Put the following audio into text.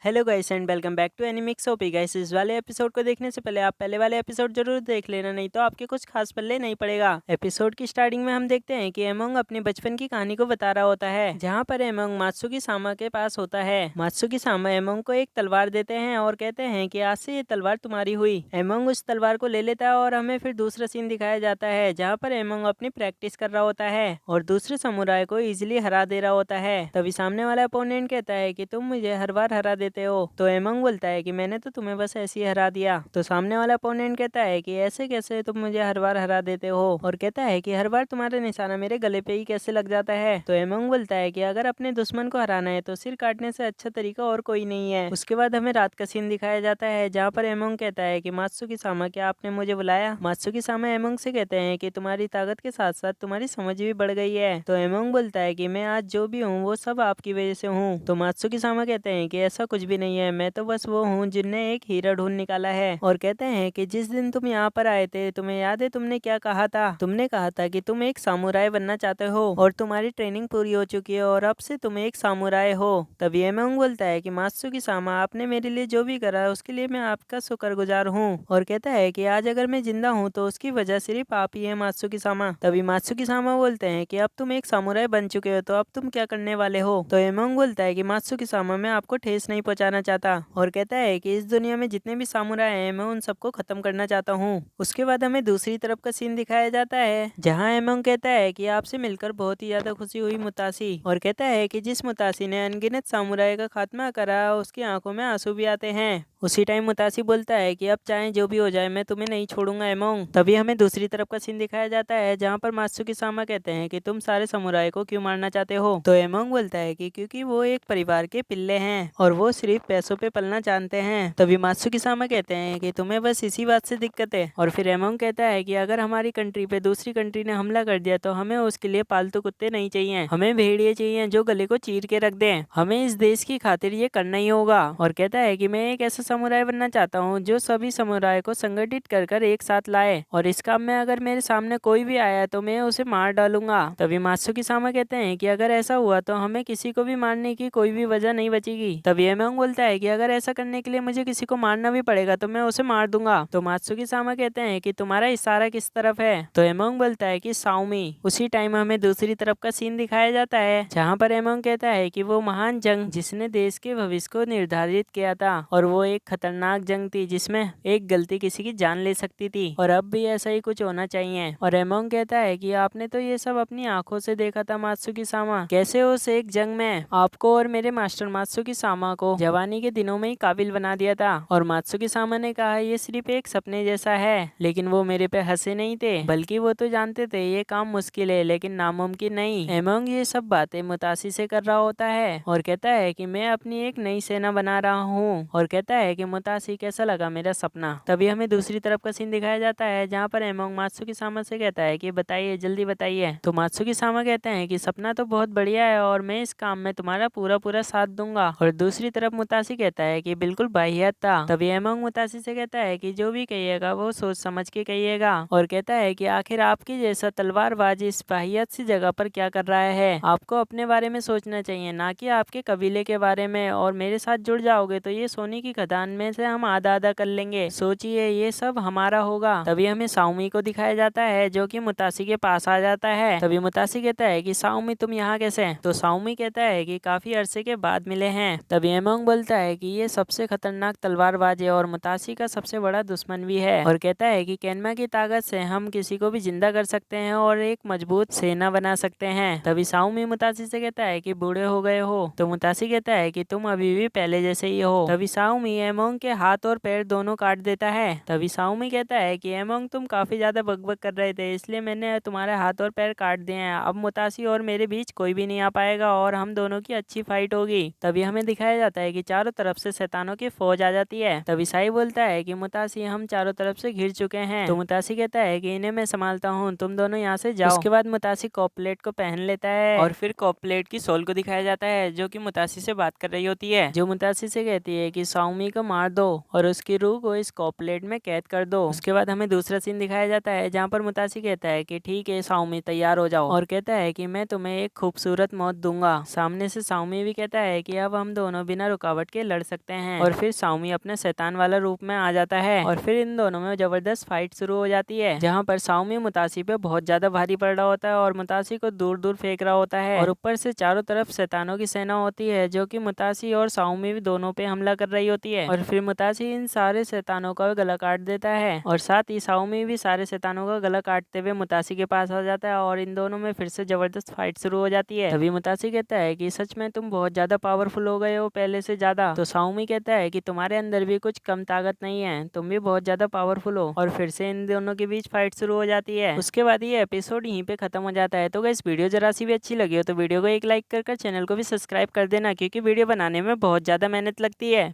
Hello guys and welcome back to Animix OP guys. इस वाले episode को देखने से पहले आप पहले वाले एपिसोड जरूर देख लेना, नहीं तो आपके कुछ खास पल्ले नहीं पड़ेगा। एपिसोड की स्टार्टिंग में हम देखते हैं कि एमोंग अपने बचपन की कहानी को बता रहा होता है, जहां पर एमोंग मात्सुकी सामा के पास होता है। मात्सुकी सामा एमोंग को एक तलवार देते हैं और कहते हैं कि आज से ये तलवार तुम्हारी हुई। एमोंग उस तलवार को ले लेता है और हमें फिर दूसरा सीन दिखाया जाता है, जहाँ पर एमोंग अपनी प्रैक्टिस कर रहा होता है और दूसरे समुराय को इजिली हरा दे रहा होता है। तभी सामने वाला अपोनेंट कहता है कि तुम मुझे हर बार हरा देते हो। तो एमोंग बोलता है कि मैंने तो तुम्हें बस ऐसे ही हरा दिया। तो सामने वाला अपोनेंट कहता है कि ऐसे कैसे तुम मुझे हर बार हरा देते हो, और कहता है कि हर बार तुम्हारा निशाना मेरे गले पे ही कैसे लग जाता है। तो एमोंग बोलता है कि अगर अपने दुश्मन को हराना है तो सिर काटने से अच्छा तरीका और कोई नहीं है। उसके बाद हमें रात का सीन दिखाया जाता है, जहाँ पर एमोंग कहता है कि मात्सुकी सामा, क्या आपने मुझे बुलाया? मात्सुकी सामा एमोंग से कहते हैं कि तुम्हारी ताकत के साथ साथ तुम्हारी समझ भी बढ़ गई है। तो एमोंग बोलता है कि मैं आज जो भी हूँ वो सब आपकी वजह से हूँ। तो मात्सुकी सामा कहते हैं कि ऐसा कुछ भी नहीं है, मैं तो बस वो हूँ जिनने एक हीरा ढूंढ निकाला है। और कहते हैं कि जिस दिन तुम यहाँ पर आए थे, तुम्हें याद है तुमने क्या कहा था? तुमने कहा था कि तुम एक सामुराई बनना चाहते हो और तुम्हारी ट्रेनिंग पूरी हो चुकी है और अब से तुम एक सामुराई हो। तभी एमोंग बोलता है कि मात्सुकी सामा, आपने मेरे लिए जो भी करा है उसके लिए मैं आपका शुक्रगुजार हूँ। और कहता है कि आज अगर मैं जिंदा हूँ तो उसकी वजह सिर्फ आप ही है मात्सुकी सामा। तभी मात्सुकी सामा बोलते हैं कि अब तुम एक सामुराई बन चुके हो, तो अब तुम क्या करने वाले हो? तो एमोंग बोलता है कि मात्सुकी सामा, मैं आपको ठेस नहीं पहुंचाना चाहता, और कहता है कि इस दुनिया में जितने भी सामुराई हैं मैं उन सबको खत्म करना चाहता हूँ। उसके बाद हमें दूसरी तरफ का सीन दिखाया जाता है, जहाँ एमोंग कहता है कि आपसे मिलकर बहुत ही ज्यादा खुशी हुई मुतासी, और कहता है कि जिस मुतासी ने अनगिनत सामुराई का खात्मा करा उसकी आंखों में आंसू भी आते हैं। उसी टाइम मुतासी बोलता है कि अब चाहे जो भी हो जाए मैं तुम्हें नहीं छोड़ूंगा एमोंग। तभी हमें दूसरी तरफ का सीन दिखाया जाता है, जहाँ पर मात्सुकी सामा कहते हैं कि तुम सारे समुराई को क्यों मारना चाहते हो? तो एमोंग बोलता है कि क्योंकि वो एक परिवार के पिल्ले हैं और वो सिर्फ पैसों पे पलना जानते हैं। तभी मात्सुकी सामा कहते हैं कि तुम्हें बस इसी बात से दिक्कत है। और फिर एमोंग कहता है कि अगर हमारी कंट्री पे दूसरी कंट्री ने हमला कर दिया तो हमें उसके लिए पालतू कुत्ते नहीं चाहिए, हमें भेड़िए चाहिए जो गले को चीर के रख दें। हमें इस देश की खातिर ये करना ही होगा। और कहता है कि मैं एक ऐसा समुराय बनना चाहता हूँ जो सभी समुराय को संगठित कर कर एक साथ लाए, और इस काम में अगर मेरे सामने कोई भी आया तो मैं उसे मार डालूंगा। तभी मात्सुकी सामा कहते हैं कि अगर ऐसा हुआ तो हमें किसी को भी मारने की कोई भी वजह नहीं बचेगी। तभी एमोंग बोलता है कि अगर ऐसा करने के लिए मुझे किसी को मारना भी पड़ेगा तो मैं उसे मार दूंगा। तो मात्सुकी सामा कहते हैं कि तुम्हारा इशारा किस तरफ है? तो एमोंग बोलता है कि साउमी। उसी टाइम हमें दूसरी तरफ का सीन दिखाया जाता है, जहाँ पर एमोंग कहता है कि वो महान जंग जिसने देश के भविष्य को निर्धारित किया था, और वो एक खतरनाक जंग थी जिसमें एक गलती किसी की जान ले सकती थी, और अब भी ऐसा ही कुछ होना चाहिए। और एमोंग कहता है कि आपने तो ये सब अपनी आंखों से देखा था मात्सुकी सामा, कैसे उस एक जंग में आपको और मेरे मास्टर मात्सुकी सामा को जवानी के दिनों में ही काबिल बना दिया था। और मात्सुकी सामा ने कहा ये सिर्फ एक सपने जैसा है, लेकिन वो मेरे पे हंसे नहीं थे, बल्कि वो तो जानते थे ये काम मुश्किल है लेकिन नामुमकिन नहीं। एमोंग ये सब बातें मुतासी से कर रहा होता है और कहता है कि मैं अपनी एक नई सेना बना रहा हूँ, और कहता है कि मुतासी कैसा लगा मेरा सपना? तभी हमें दूसरी तरफ का सीन दिखाया जाता है, जहाँ पर एमोंग मात्सुकी सामा से कहता है कि बताइए, जल्दी बताइए। तो मात्सुकी सामा कहते हैं कि सपना तो बहुत बढ़िया है और मैं इस काम में तुम्हारा पूरा पूरा साथ दूंगा। और दूसरी तरफ मुतासी कहता है कि बिल्कुल वाहियात था। तभी एमोंग मुतासी से कहता है कि जो भी कहिएगा वो सोच समझ के कहिएगा, और कहता है कि आखिर आपकी जैसा तलवारबाज इस वाहियात सी जगह पर क्या कर रहा है? आपको अपने बारे में सोचना चाहिए, ना कि आपके कबीले के बारे में। और मेरे साथ जुड़ जाओगे तो ये सोने की खदान में से हम आधा आधा कर लेंगे, सोचिए ये सब हमारा होगा। तभी हमें साउमी को दिखाया जाता है, जो कि मुतासी के पास आ जाता है। तभी मुतासी कहता है कि साउमी तुम यहाँ कैसे? तो साउमी कहता है कि काफी अरसे के बाद मिले हैं। तभी एमोंग बोलता है कि ये सबसे खतरनाक तलवारबाज है और मुतासी का सबसे बड़ा दुश्मन भी है, और कहता है कि केनमा की ताकत से हम किसी को भी जिंदा कर सकते हैं और एक मजबूत सेना बना सकते हैं। तभी साउमी मुतासी से कहता है कि बूढ़े हो गए हो? तो मुतासी कहता है कि तुम अभी भी पहले जैसे ही हो। तभी साउमी एमोंग के हाथ और पैर दोनों काट देता है। तभी साउमी कहता है कि एमोंग तुम काफी ज्यादा बकबक कर रहे थे, इसलिए मैंने तुम्हारे हाथ और पैर काट दिए हैं। अब मुतासी और मेरे बीच कोई भी नहीं आ पाएगा और हम दोनों की अच्छी फाइट होगी। तभी हमें दिखाया जाता है कि चारों तरफ से शैतानों की फौज आ जाती है। तभी साई बोलता है कि मुतासी हम चारों तरफ से घिर चुके हैं। तो मुतासी कहता है कि इन्हें मैं संभालता हूँ, तुम दोनों यहाँ से जाओ। उसके बाद मुतासी कॉपलेट को पहन लेता है और फिर कॉपलेट की सोल को दिखाया जाता है, जो कि मुतासी से बात कर रही होती है, जो मुतासी से कहती है कि साउमी को मार दो और उसकी रूह को इस कॉपलेट में कैद कर दो। उसके बाद हमें दूसरा सीन दिखाया जाता है, जहाँ पर मुतासी कहता है कि ठीक है साउमी तैयार हो जाओ, और कहता है कि मैं तुम्हें एक खूबसूरत मौत दूंगा। सामने से साउमी भी कहता है कि अब हम दोनों बिना रुकावट के लड़ सकते हैं। और फिर साओमी अपने शैतान वाला रूप में आ जाता है और फिर इन दोनों में जबरदस्त फाइट शुरू हो जाती है, जहाँ पर साओमी मुतासी पे बहुत ज्यादा भारी पड़ रहा होता है और मुतासी को दूर दूर फेंक रहा होता है। और ऊपर से चारों तरफ शैतानों की सेना होती है जो कि मुतासी और साओमी भी दोनों पे हमला कर रही होती है। और फिर मुतासी इन सारे शैतानों का गला काट देता है और साथ ही साओमी भी सारे शैतानों का गला काटते हुए मुतासी के पास आ जाता है और इन दोनों में फिर से जबरदस्त फाइट शुरू हो जाती है। तभी मुतासी कहता है कि सच में तुम बहुत ज्यादा पावरफुल हो गए हो पहले से ज्यादा। तो साओमी कहता है कि तुम्हारे अंदर भी कुछ कम ताकत नहीं है, तुम भी बहुत ज्यादा पावरफुल हो। और फिर से इन दोनों के बीच फाइट शुरू हो जाती है। उसके बाद ये एपिसोड यहीं पे खत्म हो जाता है। तो गाइस वीडियो जरा सी भी अच्छी लगी हो तो वीडियो को एक लाइक कर चैनल को भी सब्सक्राइब कर देना, क्योंकि वीडियो बनाने में बहुत ज्यादा मेहनत लगती है।